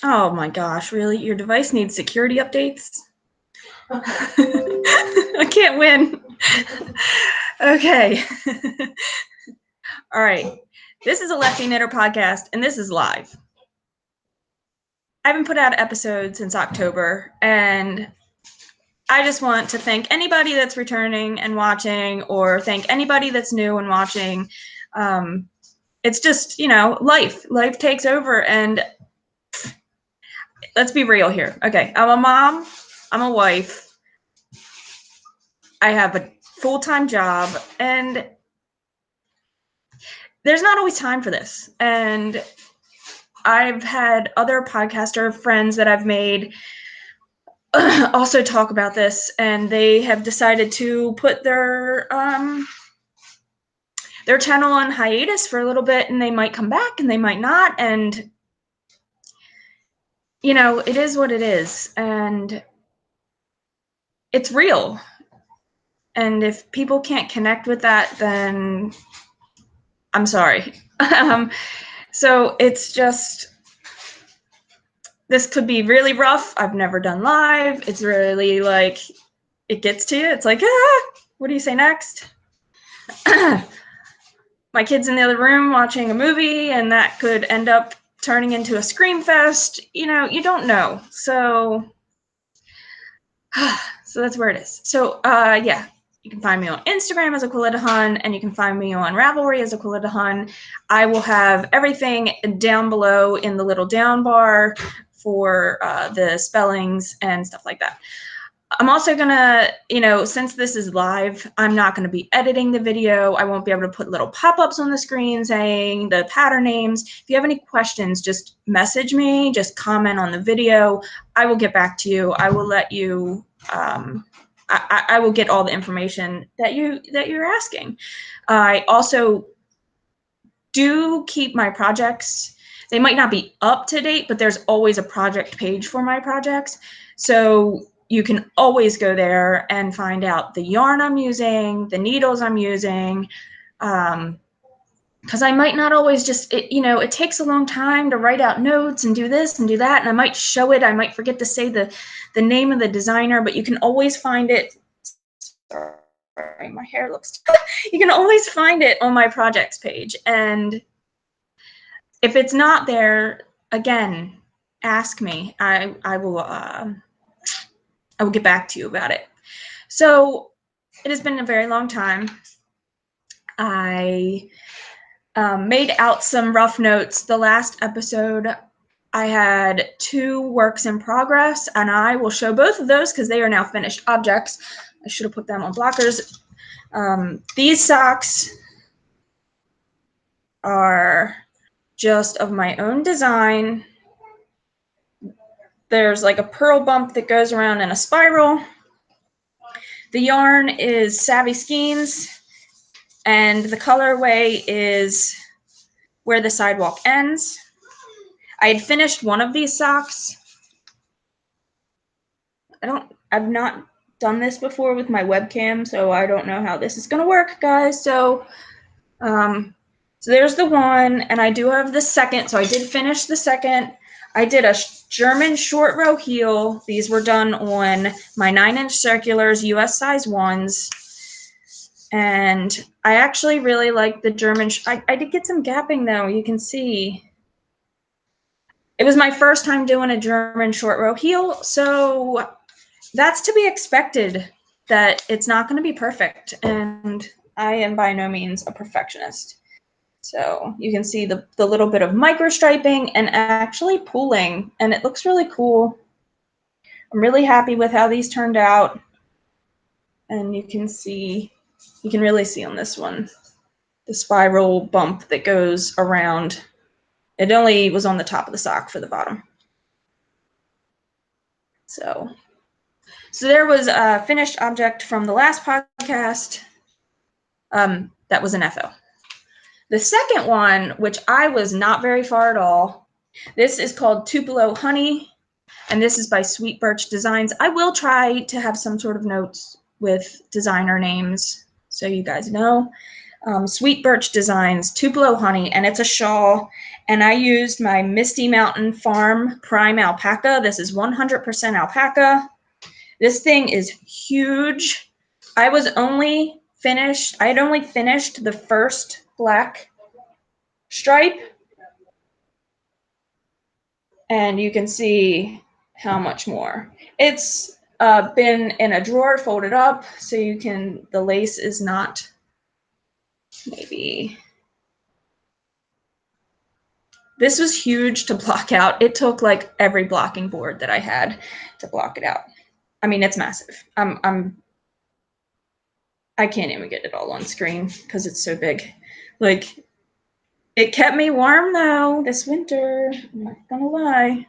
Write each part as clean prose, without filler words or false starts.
Oh my gosh, really? Your device needs security updates? I can't win. Okay. All right. This is a Lefty Knitter podcast, and this is live. I haven't put out an episode since October, and I just want to thank anybody that's returning and watching, or thank anybody that's new and watching. It's just, life. Life takes over, and let's be real here. Okay, I'm a mom. I'm a wife. I have a full-time job, and there's not always time for this. And I've had other podcaster friends that I've made also talk about this, and they have decided to put their channel on hiatus for a little bit, and they might come back and they might not. And it is what it is, and it's real. And if people can't connect with that, then I'm sorry. So it's just, this could be really rough. I've never done live. It's really like, it gets to you. It's like, what do you say next? My kid's in the other room watching a movie, and that could end up turning into a scream fest. You don't know. So that's where it is. So yeah, you can find me on Instagram as aquilladahun, and you can find me on Ravelry as aquilladahun. I will have everything down below in the little down bar for the spellings and stuff like that. I'm also gonna, since this is live, I'm not gonna be editing the video. I won't be able to put little pop-ups on the screen saying the pattern names. If you have any questions, just message me, just comment on the video. I will get back to you. I will let you, I will get all the information that you're asking. I also do keep my projects. They might not be up to date, but there's always a project page for my projects. So you can always go there and find out the yarn I'm using, the needles I'm using, because I might not always just, it takes a long time to write out notes and do this and do that, and I might show it. I might forget to say the name of the designer, but you can always find it. Sorry, my hair looks. You can always find it on my projects page, and if it's not there, again, ask me. I will get back to you about it. So it has been a very long time. I made out some rough notes. The last episode, I had 2 works in progress, and I will show both of those because they are now finished objects. I should have put them on blockers. These socks are just of my own design. There's like a pearl bump that goes around in a spiral. The yarn is Savvy Skeins, and the colorway is Where the Sidewalk Ends. I had finished one of these socks. I've not done this before with my webcam, so I don't know how this is gonna work, guys. So there's the one, and I do have the second, so I did finish the second. I did a German short row heel. These were done on my 9-inch circulars, US size 1s. And I actually really like the German. I did get some gapping though, you can see. It was my first time doing a German short row heel, so that's to be expected, that it's not going to be perfect. And I am by no means a perfectionist. So you can see the little bit of micro striping and actually pooling, and it looks really cool. I'm really happy with how these turned out. And you can really see on this one, the spiral bump that goes around. It only was on the top of the sock for the bottom. So there was a finished object from the last podcast. That was an FO. The second one, which I was not very far at all, this is called Tupelo Honey, and this is by Sweet Birch Designs. I will try to have some sort of notes with designer names so you guys know. Sweet Birch Designs Tupelo Honey, and it's a shawl. And I used my Misty Mountain Farm Prime Alpaca. This is 100% alpaca. This thing is huge. I had only finished the first black stripe, and you can see how much more. It's been in a drawer folded up, so the lace is not, maybe. This was huge to block out. It took like every blocking board that I had to block it out. I mean, it's massive. I can't even get it all on screen because it's so big. Like, it kept me warm though this winter. I'm not gonna lie.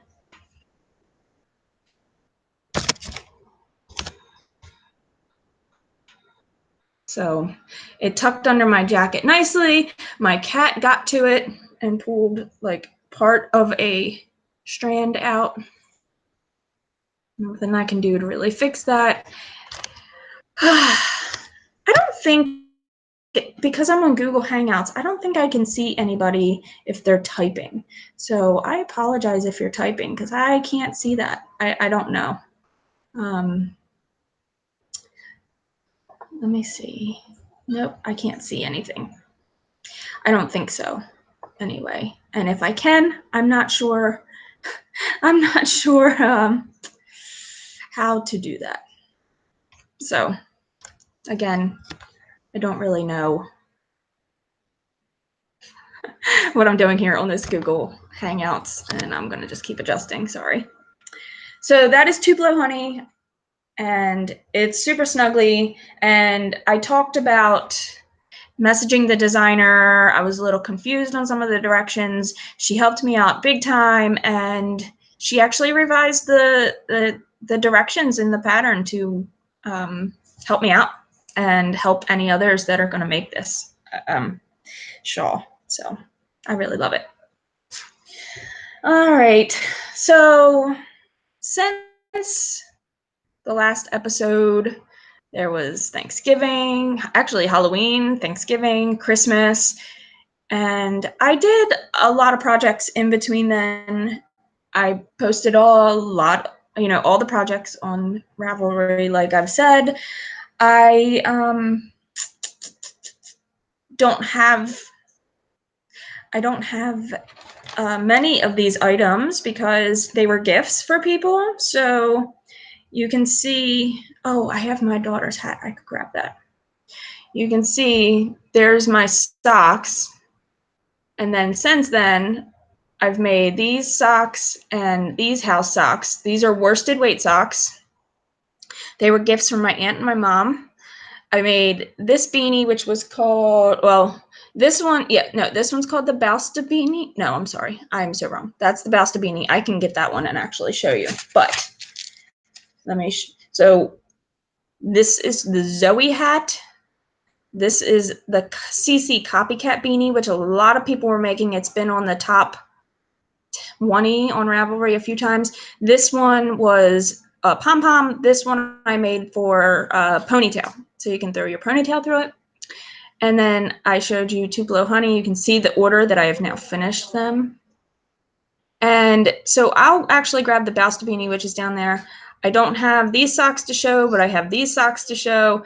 So it tucked under my jacket nicely. My cat got to it and pulled like part of a strand out. Nothing I can do to really fix that. I don't think, because I'm on Google Hangouts, I don't think I can see anybody if they're typing. So I apologize if you're typing because I can't see that. I don't know. Let me see. Nope, I can't see anything. I don't think so anyway. And if I can, I'm not sure. I'm not sure how to do that. So again, I don't really know what I'm doing here on this Google Hangouts, and I'm gonna just keep adjusting, sorry. So that is Tupelo Honey, and it's super snuggly, and I talked about messaging the designer. I was a little confused on some of the directions. She helped me out big time, and she actually revised the directions in the pattern to help me out and help any others that are going to make this shawl. So I really love it. All right, so since the last episode, there was Thanksgiving, actually Halloween, Thanksgiving, Christmas, and I did a lot of projects in between then. I posted all the projects on Ravelry, like I've said. I don't have many of these items because they were gifts for people. So you can see, oh, I have my daughter's hat. I could grab that. You can see there's my socks. And then since then, I've made these socks and these house socks. These are worsted weight socks. They were gifts from my aunt and my mom. I made this beanie, which was called, this one's called the Bausta beanie. No, I'm sorry. I'm so wrong. That's the Bausta beanie. I can get that one and actually show you. But so this is the Zoe hat. This is the CC Copycat beanie, which a lot of people were making. It's been on the top 20 on Ravelry a few times. This one was a pom-pom. This one I made for a ponytail. So you can throw your ponytail through it. And then I showed you Tupelo Honey. You can see the order that I have now finished them. And so I'll actually grab the Bausta beanie, which is down there. I don't have these socks to show, but I have these socks to show.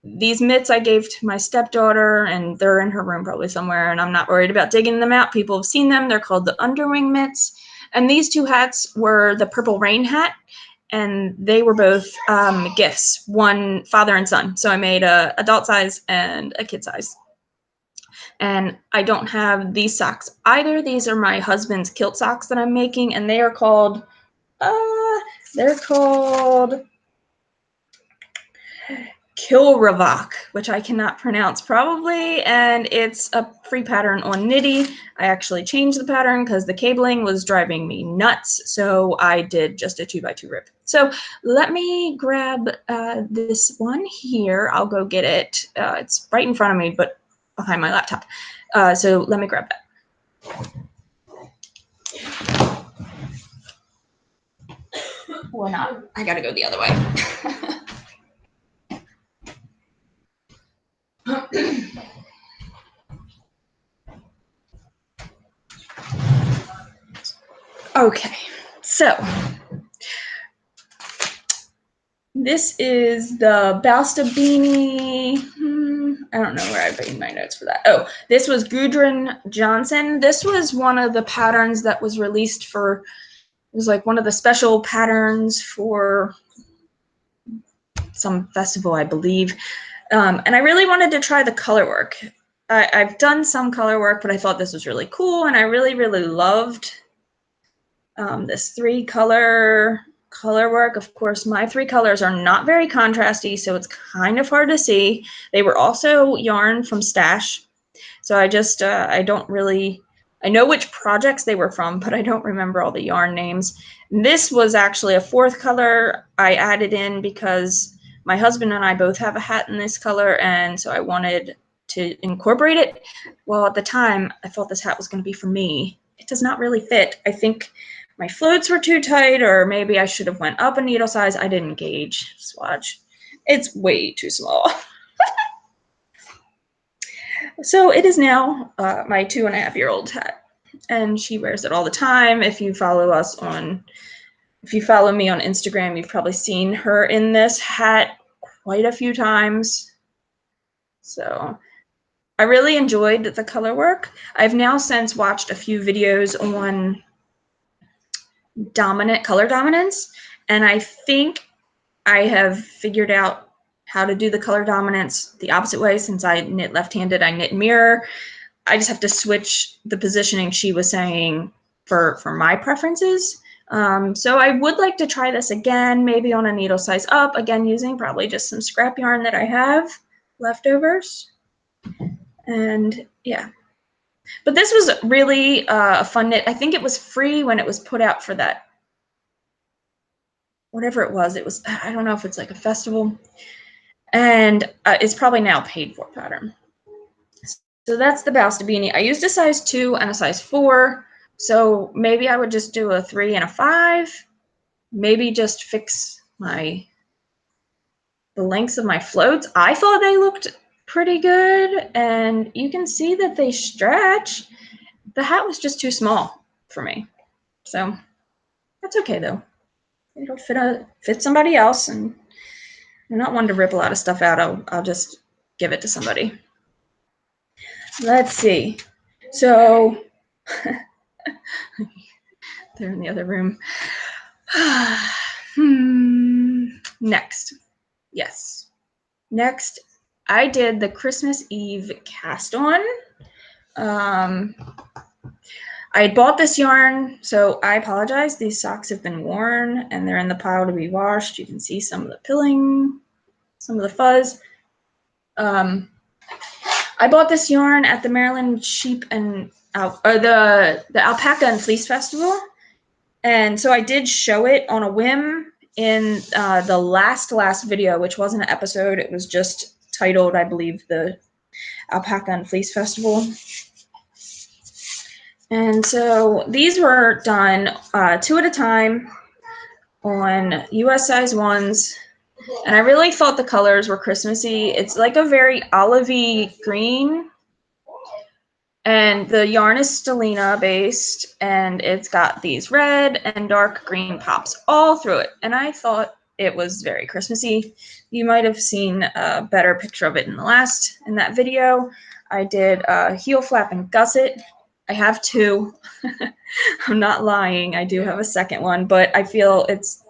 These mitts I gave to my stepdaughter, and they're in her room probably somewhere, and I'm not worried about digging them out. People have seen them. They're called the underwing mitts. And these two hats were the Purple Rain hat, and they were both gifts, one father and son. So I made a adult size and a kid size. And I don't have these socks either. These are my husband's kilt socks that I'm making, and they are called, Kilravok, which I cannot pronounce probably, and it's a free pattern on Knitty. I actually changed the pattern because the cabling was driving me nuts, so I did just a 2x2 rip. So let me grab this one here. I'll go get it. It's right in front of me, but behind my laptop. So let me grab that. Or not. I gotta go the other way. Okay, so this is the Basta beanie. I don't know where I put my notes for that. Oh, this was Gudrun Johnson. This was one of the patterns that was released for, it was like one of the special patterns for some festival, I believe. And I really wanted to try the color work. I've done some color work, but I thought this was really cool, and I really, really loved this 3-color work. Of course, my 3 colors are not very contrasty, so it's kind of hard to see. They were also yarn from Stash, so I just, I don't really, I know which projects they were from, but I don't remember all the yarn names. This was actually a 4th color I added in because my husband and I both have a hat in this color, and so I wanted to incorporate it. Well, at the time, I thought this hat was going to be for me. It does not really fit. I think my floats were too tight, or maybe I should have went up a needle size. I didn't gauge swatch. It's way too small. So it is now my 2.5-year-old hat, and she wears it all the time. If you follow me on Instagram, you've probably seen her in this hat quite a few times. So I really enjoyed the color work. I've now since watched a few videos on color dominance, and I think I have figured out how to do the color dominance the opposite way. Since I knit left-handed, I knit mirror. I just have to switch the positioning she was saying for my preferences. So I would like to try this again, maybe on a needle size up, again using probably just some scrap yarn that I have leftovers. And yeah, but this was really a fun knit. I think it was free when it was put out for that, whatever it was. It was, I don't know if it's like a festival, and it's probably now paid for pattern. So that's the Basta beanie. I used a size 2 and a size 4. So maybe I would just do a 3 and a 5. Maybe just fix the lengths of my floats. I thought they looked pretty good, and you can see that they stretch. The hat was just too small for me. So that's okay though. It'll fit somebody else, and I'm not one to rip a lot of stuff out. I'll just give it to somebody. Let's see. So they're in the other room. Next. Yes. Next, I did the Christmas Eve cast on. I bought this yarn, so I apologize. These socks have been worn and they're in the pile to be washed. You can see some of the pilling, some of the fuzz. I bought this yarn at the Maryland Sheep and the Alpaca and Fleece Festival, and so I did show it on a whim in the last video, which wasn't an episode. It was just titled, I believe, the Alpaca and Fleece Festival. And so these were done 2 at a time on US size 1s. And I really thought the colors were Christmassy. It's like a very olivey green. And the yarn is Stellina based, and it's got these red and dark green pops all through it. And I thought it was very Christmassy. You might have seen a better picture of it in that video. I did heel flap and gusset. I have 2. I'm not lying. I do have a second one, but I feel it's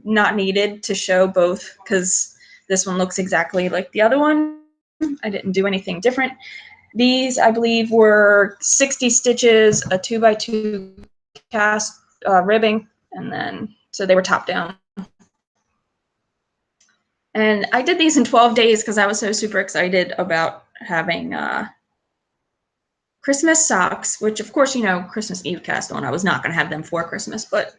not needed to show both because this one looks exactly like the other one. I didn't do anything different. These, I believe, were 60 stitches, a 2x2 cast ribbing, and then, so they were top down. And I did these in 12 days because I was so super excited about having Christmas socks, which of course, you know, Christmas Eve cast on. I was not going to have them for Christmas, but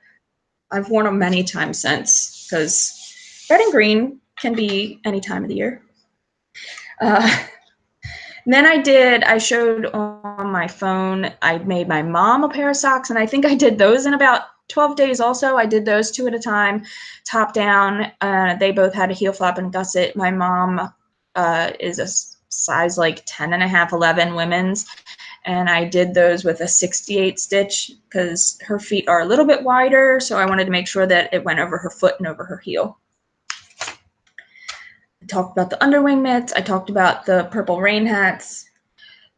I've worn them many times since because red and green can be any time of the year. Then I showed on my phone, I made my mom a pair of socks, and I think I did those in about 12 days also. I did those 2 at a time, top down. They both had a heel flap and gusset. My mom is a size like 10.5, 11 women's, and I did those with a 68 stitch because her feet are a little bit wider, so I wanted to make sure that it went over her foot and over her heel. I talked about the underwing mitts. I talked about the purple rain hats.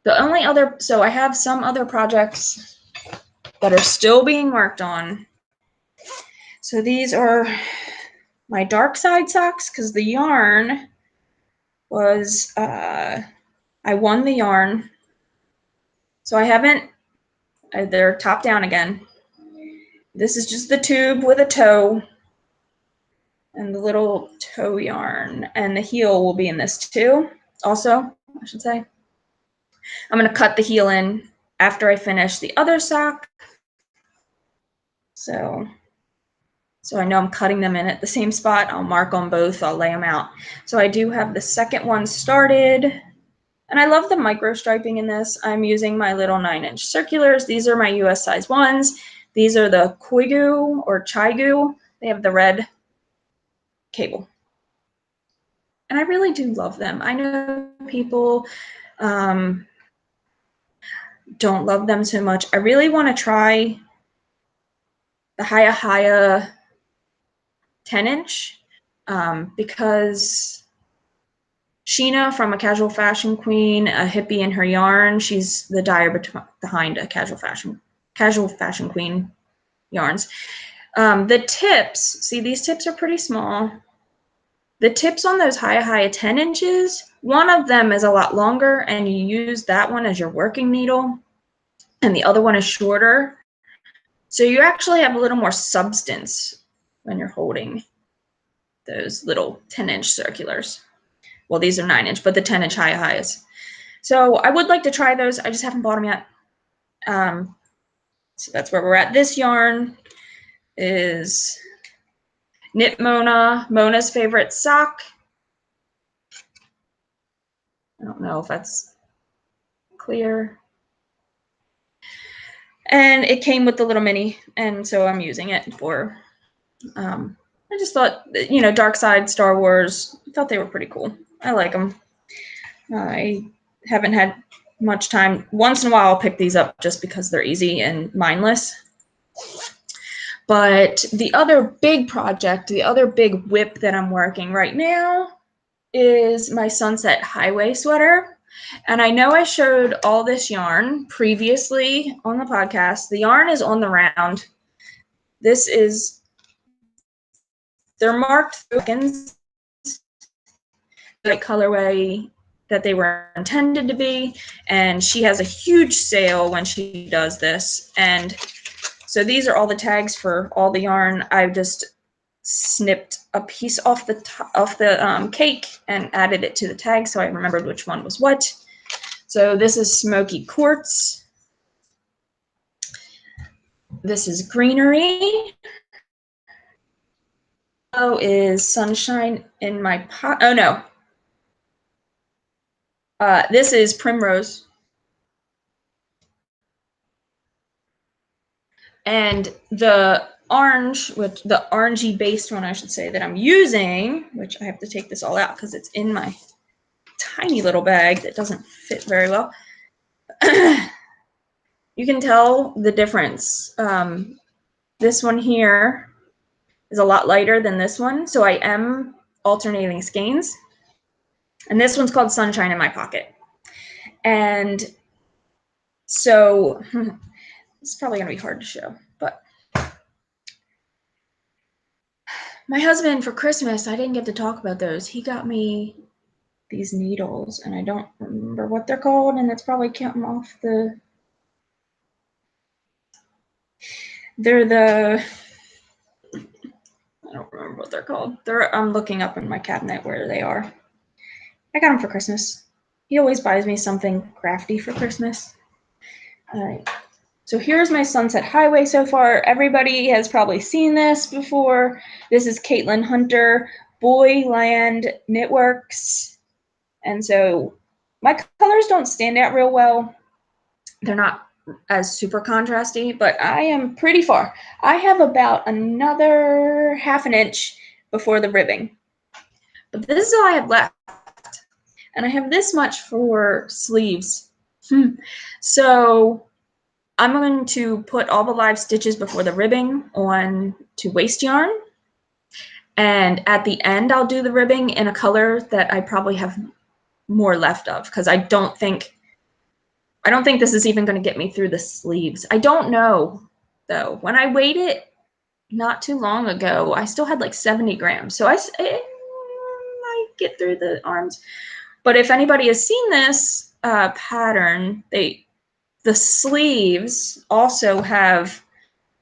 The only other, so I have some other projects that are still being worked on. So these are my dark side socks because the yarn was, I won the yarn. So I haven't, they're top down again. This is just the tube with a toe and the little toe yarn, and the heel will be in this too. Also, I should say, I'm going to cut the heel in after I finish the other sock. So I know I'm cutting them in at the same spot. I'll mark on both. I'll lay them out. So I do have the second one started. And I love the micro striping in this. I'm using my little 9-inch circulars. These are my US size ones. These are the Koigu or Chaigu. They have the red cable. And I really do love them. I know people don't love them so much. I really want to try the Haya 10-inch because Sheena from A Casual Fashion Queen, a hippie in her yarn, she's the dyer behind A Casual Fashion Queen yarns. The tips, see, these tips are pretty small. The tips on those Haya 10 inches, one of them is a lot longer, and you use that one as your working needle, and the other one is shorter. So you actually have a little more substance when you're holding those little 10-inch circulars. Well, these are 9-inch, but the 10-inch Hayas. So I would like to try those. I just haven't bought them yet. So that's where we're at. This yarn is Knit Mona's favorite sock. I don't know if that's clear. And it came with the little mini, and so I'm using it for, I just thought, you know, Dark Side, Star Wars, I thought they were pretty cool. I like them. I haven't had much time. Once in a while I'll pick these up just because they're easy and mindless. But the other big project, the other big whip that I'm working right now is my Sunset Highway sweater. And I know I showed all this yarn previously on the podcast. The yarn is on the round. This is, they're marked tokens, like colorway that they were intended to be. And she has a huge sale when she does this. And so these are all the tags for all the yarn. I've just snipped a piece off the cake and added it to the tag so I remembered which one was what. So this is Smoky Quartz. This is Greenery. Oh, is Sunshine in My Pot. Oh, no. This is Primrose. And the orange, which the orangey based one, I should say, that I'm using, which I have to take this all out because it's in my tiny little bag that doesn't fit very well. You can tell the difference. This one here is a lot lighter than this one, so I am alternating skeins. And this one's called Sunshine in My Pocket. And so it's probably going to be hard to show, but my husband for Christmas, I didn't get to talk about those. He got me these needles, and I don't remember what they're called, and that's probably counting off the, they're the, I don't remember what they're called. I'm looking up in my cabinet where they are. I got them for Christmas. He always buys me something crafty for Christmas. All right. So here's my Sunset Highway so far. Everybody has probably seen this before. This is Caitlin Hunter, Boyland Knitworks. And so my colors don't stand out real well. They're not as super contrasty, but I am pretty far. I have about another ½ inch before the ribbing. But this is all I have left. And I have this much for sleeves. So I'm going to put all the live stitches before the ribbing on to waste yarn. And at the end, I'll do the ribbing in a color that I probably have more left of, because I don't think this is even going to get me through the sleeves. I don't know, though. When I weighed it not too long ago, I still had like 70 grams. So I might get through the arms. But if anybody has seen this pattern, the sleeves also have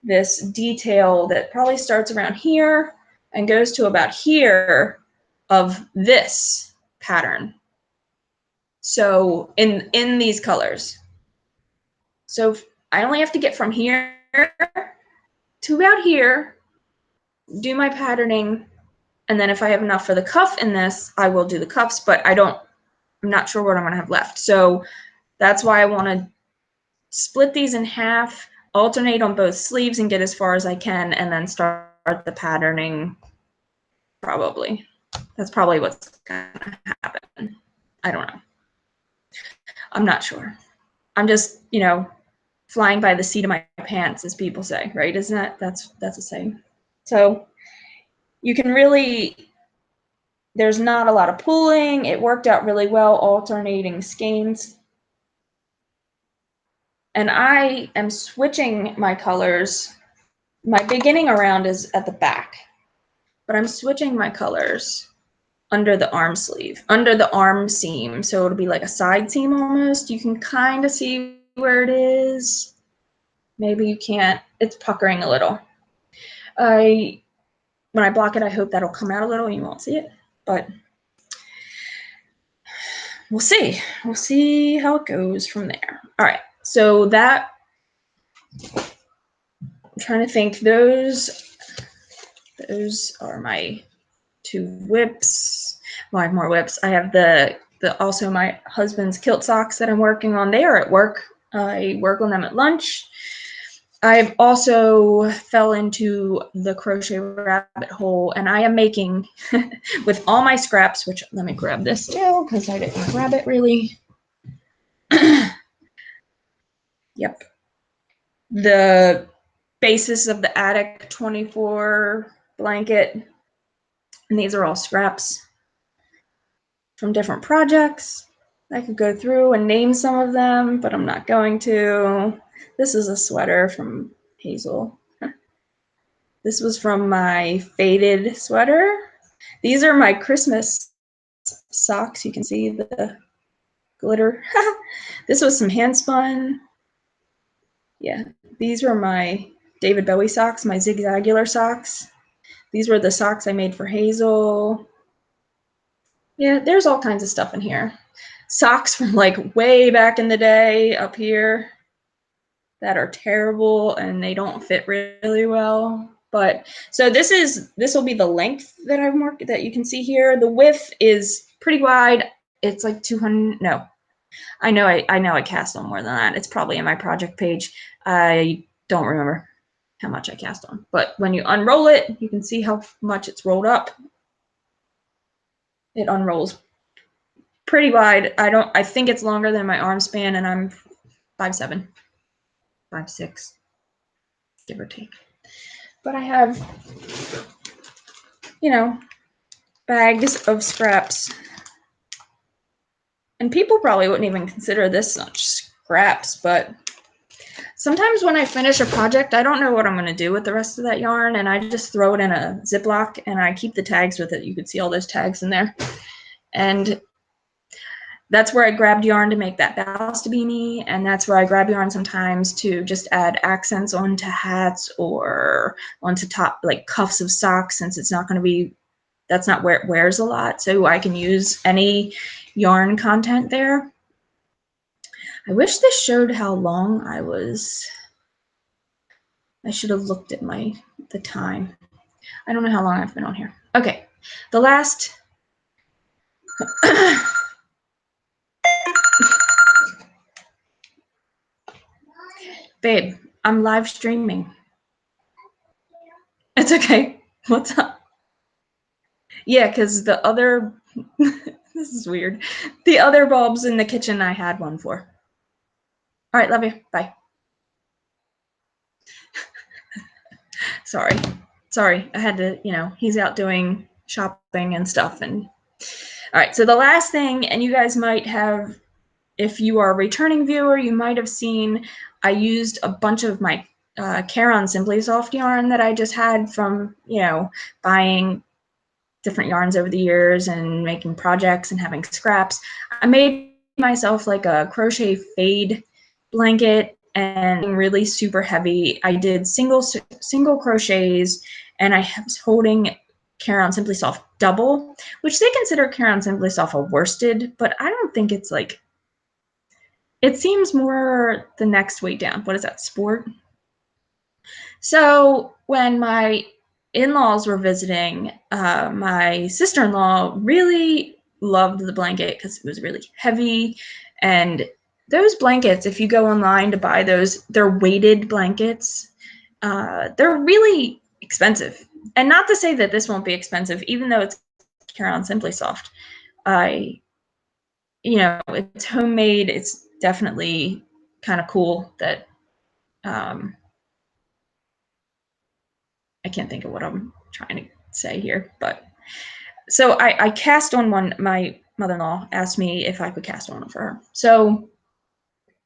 this detail that probably starts around here and goes to about here of this pattern. So in these colors. So I only have to get from here to about here, do my patterning, and then if I have enough for the cuff in this, I will do the cuffs, but I'm not sure what I'm gonna have left. So that's why I wanna split these in half, alternate on both sleeves and get as far as I can, and then start the patterning probably. That's probably what's gonna happen. I don't know. I'm not sure. I'm just, flying by the seat of my pants, as people say, right? Isn't that's a saying? So you can really, there's not a lot of pulling. It worked out really well, alternating skeins. And I am switching my colors. My beginning around is at the back, but I'm switching my colors under the arm sleeve, under the arm seam. So it'll be like a side seam almost. You can kind of see where it is. Maybe you can't. It's puckering a little. When I block it, I hope that'll come out a little and you won't see it, but we'll see. We'll see how it goes from there. All right, so that, I'm trying to think, those are my 2 whips. Well, I have more whips. I have the also my husband's kilt socks that I'm working on. They are at work. I work on them at lunch. I've also fell into the crochet rabbit hole, and I am making with all my scraps, which, let me grab this too because I didn't grab it really. Yep. The basis of the attic 24 blanket, and these are all scraps from different projects. I could go through and name some of them, but I'm not going to. This is a sweater from Hazel. This was from my faded sweater. These are my Christmas socks. You can see the glitter. This was some hand spun. Yeah, these were my David Bowie socks, my zigzagular socks. These were the socks I made for Hazel. Yeah, there's all kinds of stuff in here. Socks from like way back in the day up here that are terrible and they don't fit really well. But so this will be the length that I've marked that you can see here. The width is pretty wide. It's like 200. No, I know I cast on more than that. It's probably in my project page. I don't remember how much I cast on, but when you unroll it, you can see how much it's rolled up. It unrolls pretty wide. I think it's longer than my arm span, and I'm 5'7", 5'6", give or take. But I have, bags of scraps. And people probably wouldn't even consider this much scraps, but sometimes when I finish a project, I don't know what I'm going to do with the rest of that yarn, and I just throw it in a Ziploc, and I keep the tags with it. You could see all those tags in there. And that's where I grabbed yarn to make that ballast beanie, and that's where I grab yarn sometimes to just add accents onto hats or onto top, like cuffs of socks, since it's not going to be, that's not where it wears a lot, so I can use any yarn content there. I wish this showed how long I was. I should have looked at the time. I don't know how long I've been on here. Okay, the last. Babe, I'm live streaming. It's okay. What's up? Yeah, because the other, this is weird. The other bulbs in the kitchen I had one for. All right, love you. Bye. Sorry. I had to, he's out doing shopping and stuff. And all right, so the last thing, and you guys might have, if you are a returning viewer, you might have seen I used a bunch of my Caron Simply Soft yarn that I just had from, buying different yarns over the years and making projects and having scraps. I made myself like a crochet fade blanket and really super heavy. I did single crochets, and I was holding Caron Simply Soft double, which they consider Caron Simply Soft a worsted, but I don't think it's like, it seems more the next way down. What is that, sport? So when my in-laws were visiting, my sister-in-law really loved the blanket because it was really heavy. And those blankets, if you go online to buy those, they're weighted blankets. They're really expensive. And not to say that this won't be expensive, even though it's Caron Simply Soft. It's homemade. It's definitely kind of cool that I can't think of what I'm trying to say here, but so I cast on one. My mother-in-law asked me if I could cast on for her. So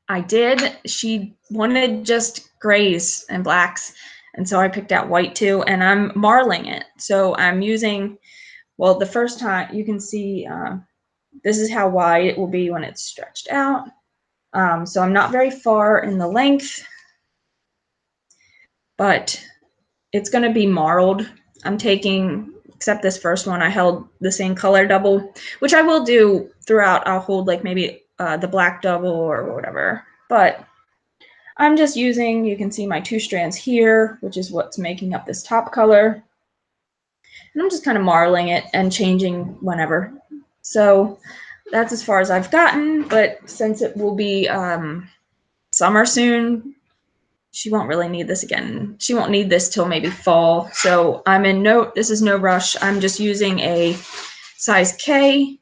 I did. She wanted just grays and blacks, and so I picked out white too, and I'm marling it. So I'm using, well, the first time you can see, this is how wide it will be when it's stretched out. So I'm not very far in the length, but it's going to be marled. I'm taking, except this first one, I held the same color double, which I will do throughout. I'll hold like maybe the black double or whatever. But I'm just using, you can see my 2 strands here, which is what's making up this top color. And I'm just kind of marling it and changing whenever. So that's as far as I've gotten, but since it will be summer soon, she won't really need this again. She won't need this till maybe fall. So this is no rush. I'm just using a size K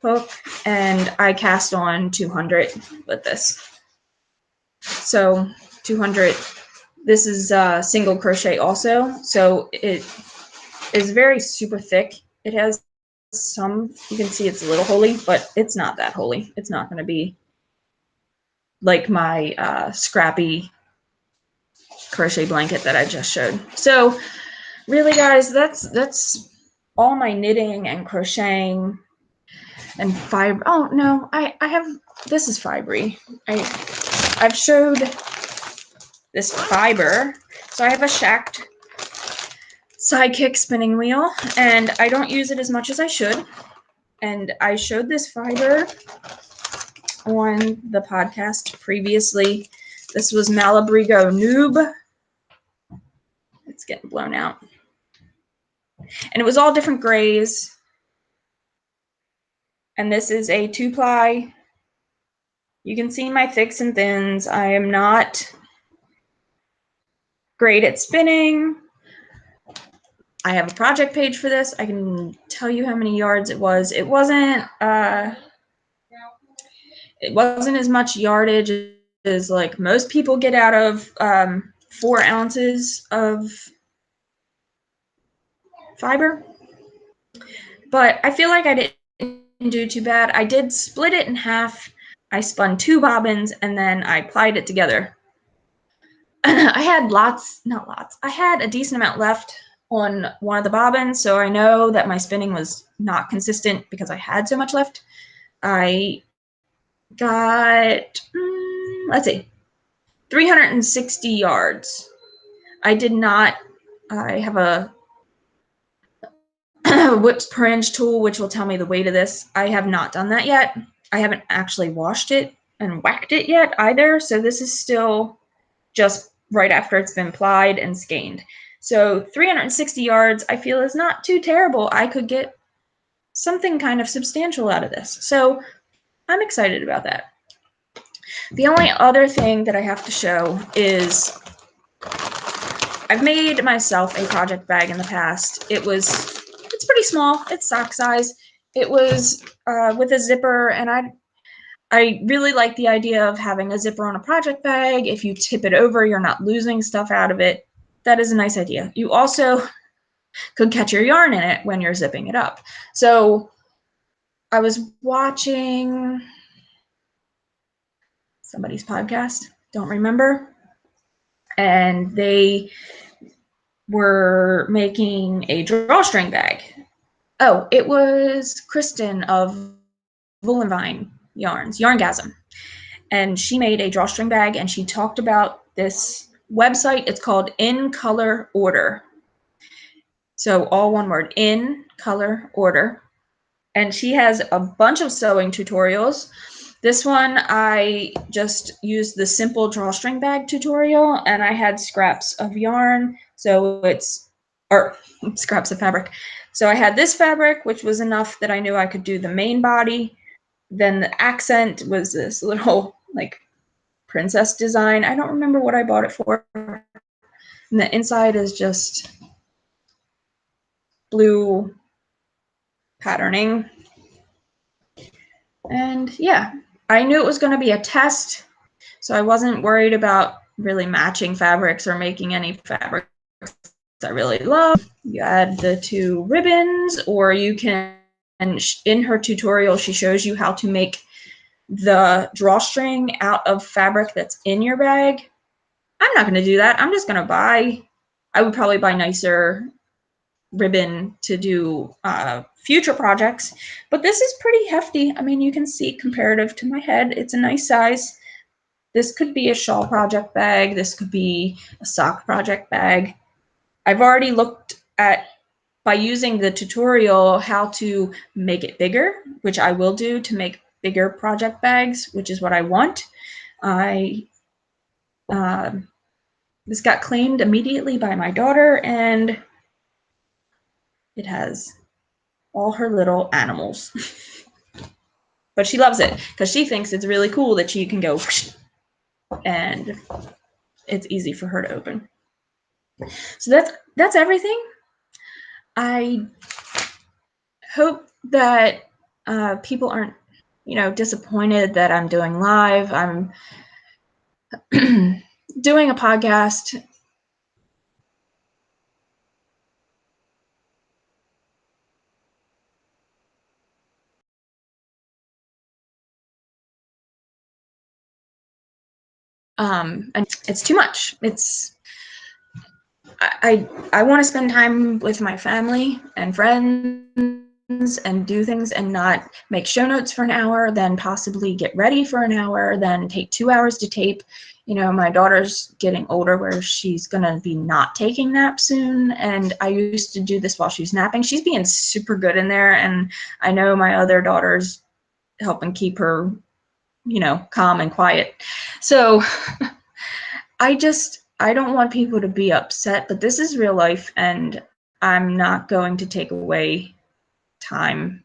hook, and I cast on 200 with this. So 200, this is single crochet also. So it is very super thick. It has some, you can see it's a little holey, but it's not that holey. It's not going to be like my scrappy crochet blanket that I just showed. So really, guys, that's all my knitting and crocheting and fiber. Oh no, I have, this is fibery. I've showed this fiber. So I have a Shacked Sidekick spinning wheel, and I don't use it as much as I should. And I showed this fiber on the podcast previously. This was Malabrigo Noob. It's getting blown out. And it was all different grays. And this is a 2-ply. You can see my thicks and thins. I am not great at spinning. I have a project page for this. I can tell you how many yards it was. It wasn't as much yardage as like most people get out of 4 ounces of fiber. But I feel like I didn't do too bad. I did split it in half. I spun 2 bobbins and then I plied it together. I had I had a decent amount left on one of the bobbins, so I know that my spinning was not consistent because I had so much left. I got, let's see, 360 yards. I have a whips per inch tool, which will tell me the weight of this. I have not done that yet. I haven't actually washed it and whacked it yet either, so this is still just right after it's been plied and skeined. So 360 yards I feel is not too terrible. I could get something kind of substantial out of this. So I'm excited about that. The only other thing that I have to show is I've made myself a project bag in the past. It's pretty small. It's sock size. It was with a zipper, and I really like the idea of having a zipper on a project bag. If you tip it over, you're not losing stuff out of it. That is a nice idea. You also could catch your yarn in it when you're zipping it up. So I was watching somebody's podcast, don't remember, and they were making a drawstring bag. Oh, it was Kristen of Vine Yarns, Yarngasm. And she made a drawstring bag, and she talked about this website. It's called In Color Order. So all one word, In Color Order. And she has a bunch of sewing tutorials. This one, I just used the simple drawstring bag tutorial, and I had scraps of yarn. So or scraps of fabric. So I had this fabric, which was enough that I knew I could do the main body. Then the accent was this little like princess design. I don't remember what I bought it for. And the inside is just blue patterning. And yeah, I knew it was going to be a test, so I wasn't worried about really matching fabrics or making any fabrics I really love. You add the 2 ribbons, or you can, and in her tutorial, she shows you how to make the drawstring out of fabric that's in your bag. I'm not going to do that. I'm just going to I would probably buy nicer ribbon to do future projects, but this is pretty hefty. I mean, you can see comparative to my head, it's a nice size. This could be a shawl project bag. This could be a sock project bag. I've already looked at, by using the tutorial, how to make it bigger, which I will do to make bigger project bags, which is what I want. This got claimed immediately by my daughter, and it has all her little animals. But she loves it because she thinks it's really cool that she can go and it's easy for her to open. So that's everything. I hope that people aren't, disappointed that I'm doing live. I'm doing a podcast. And it's too much. I want to spend time with my family and friends and do things and not make show notes for an hour, then possibly get ready for an hour, then take 2 hours to tape. My daughter's getting older where she's going to be not taking naps soon, and I used to do this while she's napping. She's being super good in there, and I know my other daughter's helping keep her, calm and quiet. So I don't want people to be upset, but this is real life, and I'm not going to take away time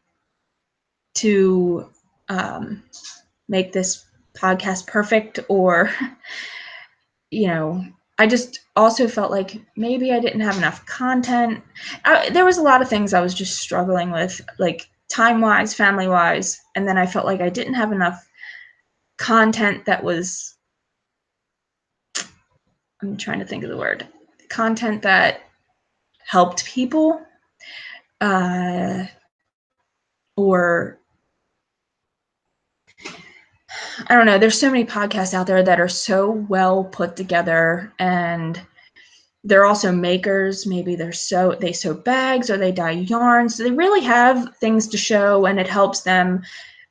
to make this podcast perfect, or, I just also felt like maybe I didn't have enough content. There was a lot of things I was just struggling with, like time-wise, family-wise, and then I felt like I didn't have enough content that was, I'm trying to think of the word, content that helped people, or I don't know. There's so many podcasts out there that are so well put together, and they're also makers. Maybe they sew bags or they dye yarn. So they really have things to show, and it helps them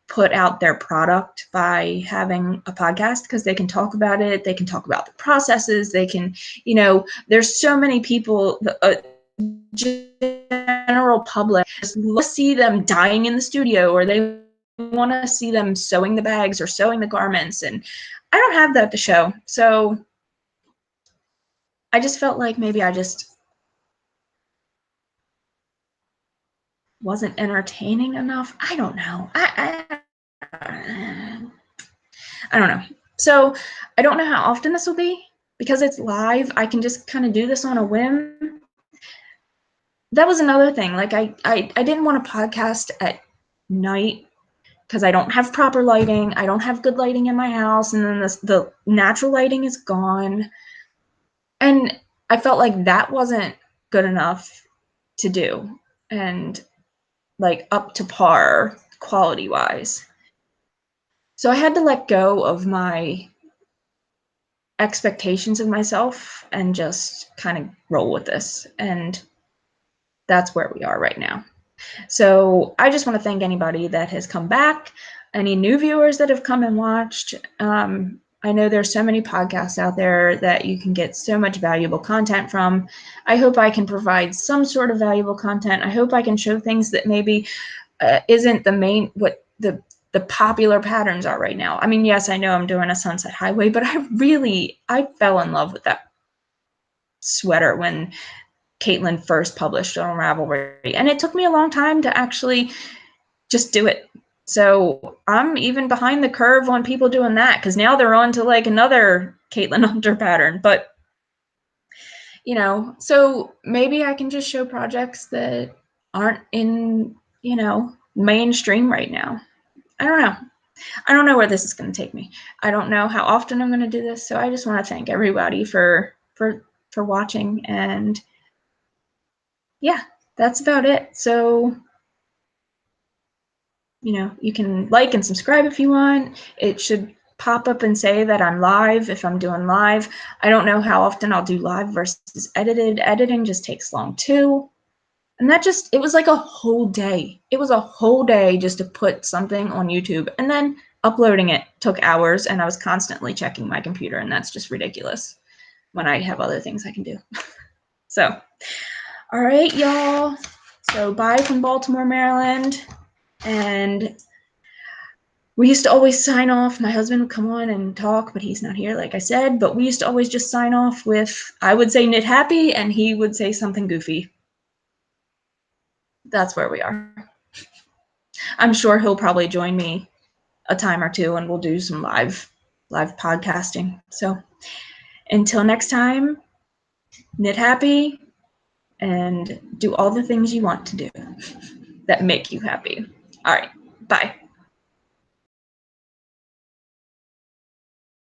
put out their product by having a podcast, because they can talk about it. They can talk about the processes. They can, there's so many people, general public just see them dyeing in the studio, or they want to see them sewing the bags or sewing the garments, and I don't have that to show. So I just felt like maybe I just wasn't entertaining enough. I don't know. I don't know. So I don't know how often this will be, because it's live. I can just kind of do this on a whim. That was another thing. Like I didn't want to podcast at night, because I don't have proper lighting. I don't have good lighting in my house, and then the natural lighting is gone. And I felt like that wasn't good enough to do and like up to par quality wise. So I had to let go of my expectations of myself and just kind of roll with this. And that's where we are right now. So I just want to thank anybody that has come back, any new viewers that have come and watched. I know there's so many podcasts out there that you can get so much valuable content from. I hope I can provide some sort of valuable content. I hope I can show things that maybe isn't the main, what the popular patterns are right now. I mean, yes, I know I'm doing a Sunset Highway, but I fell in love with that sweater when Caitlin first published on Ravelry, and it took me a long time to actually just do it. So I'm even behind the curve on people doing that, because now they're on to like another Caitlin Hunter pattern. But you know, so maybe I can just show projects that aren't in, you know, mainstream right now. I don't know. I don't know where this is going to take me. I don't know how often I'm going to do this. So I just want to thank everybody for watching. And yeah, that's about it. So, you know, you can like and subscribe if you want. It should pop up and say that I'm live if I'm doing live. I don't know how often I'll do live versus edited. Editing just takes long too. And that just, it was like a whole day. It was a whole day just to put something on YouTube, and then uploading it took hours, and I was constantly checking my computer, and that's just ridiculous when I have other things I can do. So, all right, y'all. So bye from Baltimore, Maryland. And we used to always sign off. My husband would come on and talk, but he's not here, like I said. But we used to always just sign off with, I would say knit happy, and he would say something goofy. That's where we are. I'm sure he'll probably join me a time or two, and we'll do some live podcasting. So until next time, knit happy and do all the things you want to do that make you happy. All right, bye.